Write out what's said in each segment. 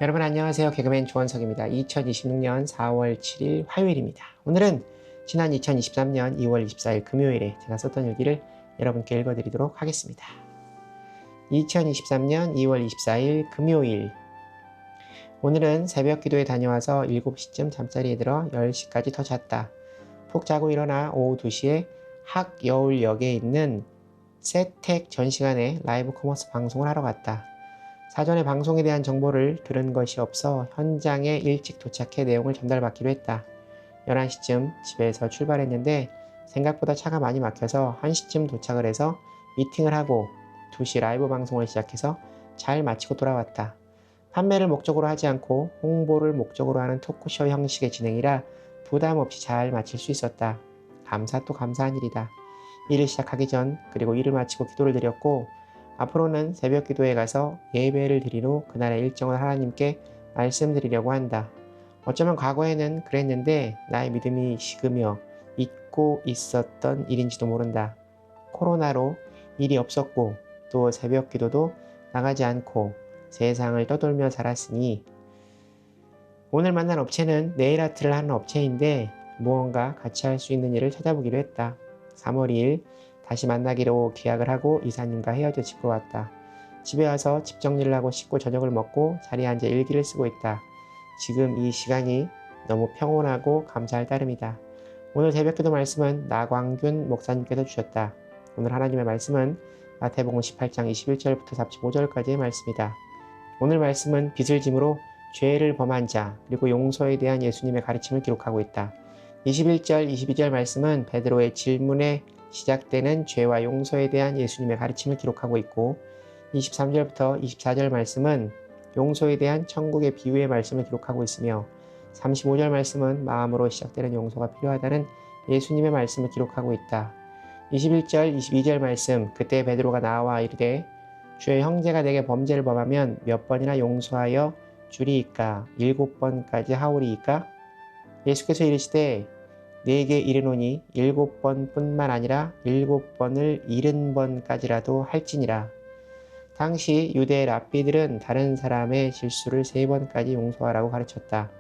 여러분 안녕하세요. 개그맨 조원석입니다. 2026년 4월 7일 화요일입니다. 오늘은 지난 2023년 2월 24일 금요일에 제가 썼던 일기를 여러분께 읽어드리도록 하겠습니다. 2023년 2월 24일 금요일. 오늘은 새벽 기도에 다녀와서 7시쯤 잠자리에 들어 10시까지 더 잤다. 푹 자고 일어나 오후 2시에 학여울역에 있는 세택 전시관에 라이브 커머스 방송을 하러 갔다. 사전에 방송에 대한 정보를 들은 것이 없어 현장에 일찍 도착해 내용을 전달받기로 했다. 11시쯤 집에서 출발했는데 생각보다 차가 많이 막혀서 1시쯤 도착을 해서 미팅을 하고 2시 라이브 방송을 시작해서 잘 마치고 돌아왔다. 판매를 목적으로 하지 않고 홍보를 목적으로 하는 토크쇼 형식의 진행이라 부담 없이 잘 마칠 수 있었다. 감사 또 감사한 일이다. 일을 시작하기 전 그리고 일을 마치고 기도를 드렸고 앞으로는 새벽 기도에 가서 예배를 드린 후 그날의 일정을 하나님께 말씀드리려고 한다. 어쩌면 과거에는 그랬는데 나의 믿음이 식으며 잊고 있었던 일인지도 모른다. 코로나로 일이 없었고 또 새벽 기도도 나가지 않고 세상을 떠돌며 살았으니 오늘 만난 업체는 네일 아트를 하는 업체인데 무언가 같이 할 수 있는 일을 찾아보기로 했다. 3월 2일 다시 만나기로 계약을 하고 이사님과 헤어져 집으로 왔다. 집에 와서 집 정리를 하고 씻고 저녁을 먹고 자리에 앉아 일기를 쓰고 있다. 지금 이 시간이 너무 평온하고 감사할 따름이다. 오늘 새벽기도 말씀은 나광균 목사님께서 주셨다. 오늘 하나님의 말씀은 마태복음 18장 21절부터 35절까지의 말씀이다. 오늘 말씀은 빚을 짐으로 죄를 범한 자 그리고 용서에 대한 예수님의 가르침을 기록하고 있다. 21절, 22절 말씀은 베드로의 질문에 시작되는 죄와 용서에 대한 예수님의 가르침을 기록하고 있고 23절부터 24절 말씀은 용서에 대한 천국의 비유의 말씀을 기록하고 있으며 35절 말씀은 마음으로 시작되는 용서가 필요하다는 예수님의 말씀을 기록하고 있다. 21절, 22절 말씀 그때 베드로가 나와 이르되 주의 형제가 내게 범죄를 범하면 몇 번이나 용서하여 주리이까 7번까지 하오리이까 예수께서 이르시되 네게 이르노니 7번 뿐만 아니라 7번을 70번까지라도 할지니라. 당시 유대 랍비들은 다른 사람의 실수를 3번까지 용서하라고 가르쳤다.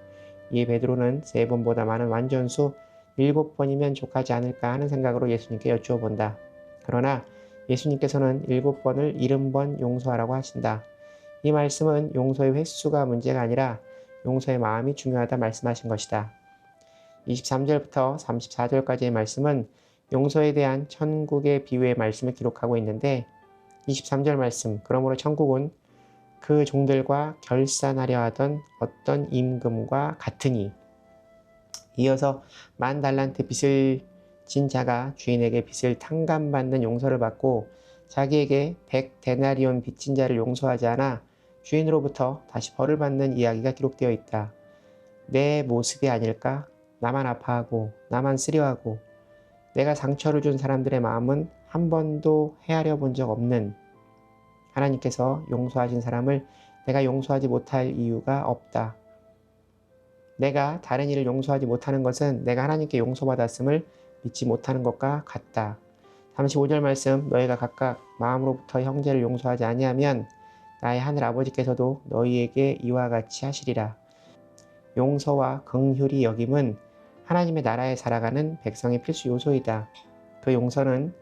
이에 베드로는 3번보다 많은 완전수 7번이면 족하지 않을까 하는 생각으로 예수님께 여쭈어 본다. 그러나 예수님께서는 7번을 70번 용서하라고 하신다. 이 말씀은 용서의 횟수가 문제가 아니라 용서의 마음이 중요하다 말씀하신 것이다. 23절부터 34절까지의 말씀은 용서에 대한 천국의 비유의 말씀을 기록하고 있는데 23절 말씀 그러므로 천국은 그 종들과 결산하려 하던 어떤 임금과 같으니 이어서 10,000달란트 빚을 진 자가 주인에게 빚을 탕감받는 용서를 받고 자기에게 100데나리온 빚진 자를 용서하지 않아 주인으로부터 다시 벌을 받는 이야기가 기록되어 있다. 내 모습이 아닐까? 나만 아파하고 나만 쓰려하고 내가 상처를 준 사람들의 마음은 한 번도 헤아려 본 적 없는 하나님께서 용서하신 사람을 내가 용서하지 못할 이유가 없다. 내가 다른 이를 용서하지 못하는 것은 내가 하나님께 용서받았음을 믿지 못하는 것과 같다. 35절 말씀 너희가 각각 마음으로부터 형제를 용서하지 아니하면 나의 하늘 아버지께서도 너희에게 이와 같이 하시리라. 용서와 긍휼히 여김은 하나님의 나라에 살아가는 백성의 필수 요소이다. 그 용서는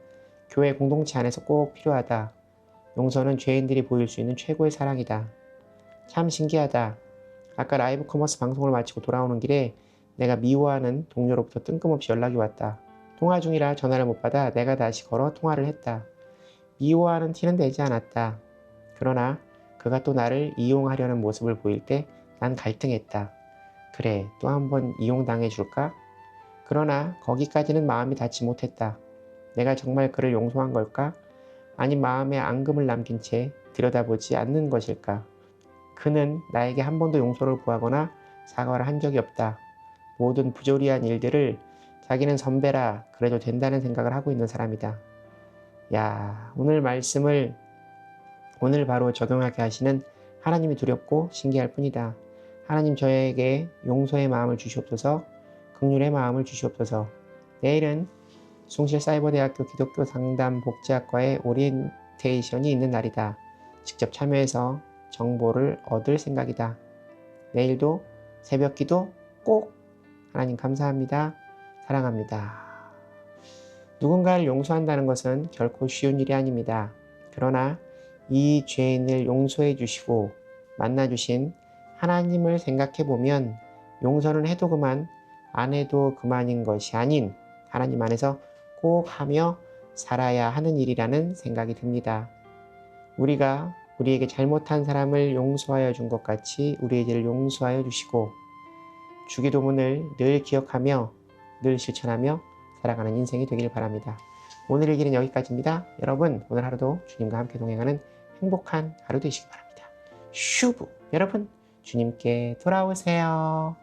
교회 공동체 안에서 꼭 필요하다. 용서는 죄인들이 보일 수 있는 최고의 사랑이다. 참 신기하다. 아까 라이브 커머스 방송을 마치고 돌아오는 길에 내가 미워하는 동료로부터 뜬금없이 연락이 왔다. 통화 중이라 전화를 못 받아 내가 다시 걸어 통화를 했다. 미워하는 티는 내지 않았다. 그러나 그가 또 나를 이용하려는 모습을 보일 때 난 갈등했다. 그래, 또 한번 이용당해 줄까? 그러나 거기까지는 마음이 닿지 못했다. 내가 정말 그를 용서한 걸까? 아니 마음에 앙금을 남긴 채 들여다보지 않는 것일까? 그는 나에게 한 번도 용서를 구하거나 사과를 한 적이 없다. 모든 부조리한 일들을 자기는 선배라 그래도 된다는 생각을 하고 있는 사람이다. 야, 오늘 말씀을 오늘 바로 적용하게 하시는 하나님이 두렵고 신기할 뿐이다. 하나님 저에게 용서의 마음을 주시옵소서, 긍휼의 마음을 주시옵소서. 내일은 숭실사이버대학교 기독교 상담 복지학과의 오리엔테이션이 있는 날이다. 직접 참여해서 정보를 얻을 생각이다. 내일도 새벽 기도 꼭. 하나님 감사합니다. 사랑합니다. 누군가를 용서한다는 것은 결코 쉬운 일이 아닙니다. 그러나 이 죄인을 용서해 주시고 만나 주신 하나님을 생각해 보면 용서는 해도 그만, 안 해도 그만인 것이 아닌 하나님 안에서 꼭 하며 살아야 하는 일이라는 생각이 듭니다. 우리가 우리에게 잘못한 사람을 용서하여 준 것 같이 우리의 죄를 용서하여 주시고 주기도문을 늘 기억하며 늘 실천하며 살아가는 인생이 되길 바랍니다. 오늘의 길은 여기까지입니다. 여러분 오늘 하루도 주님과 함께 동행하는 행복한 하루 되시기 바랍니다. 슈브 여러분 주님께 돌아오세요.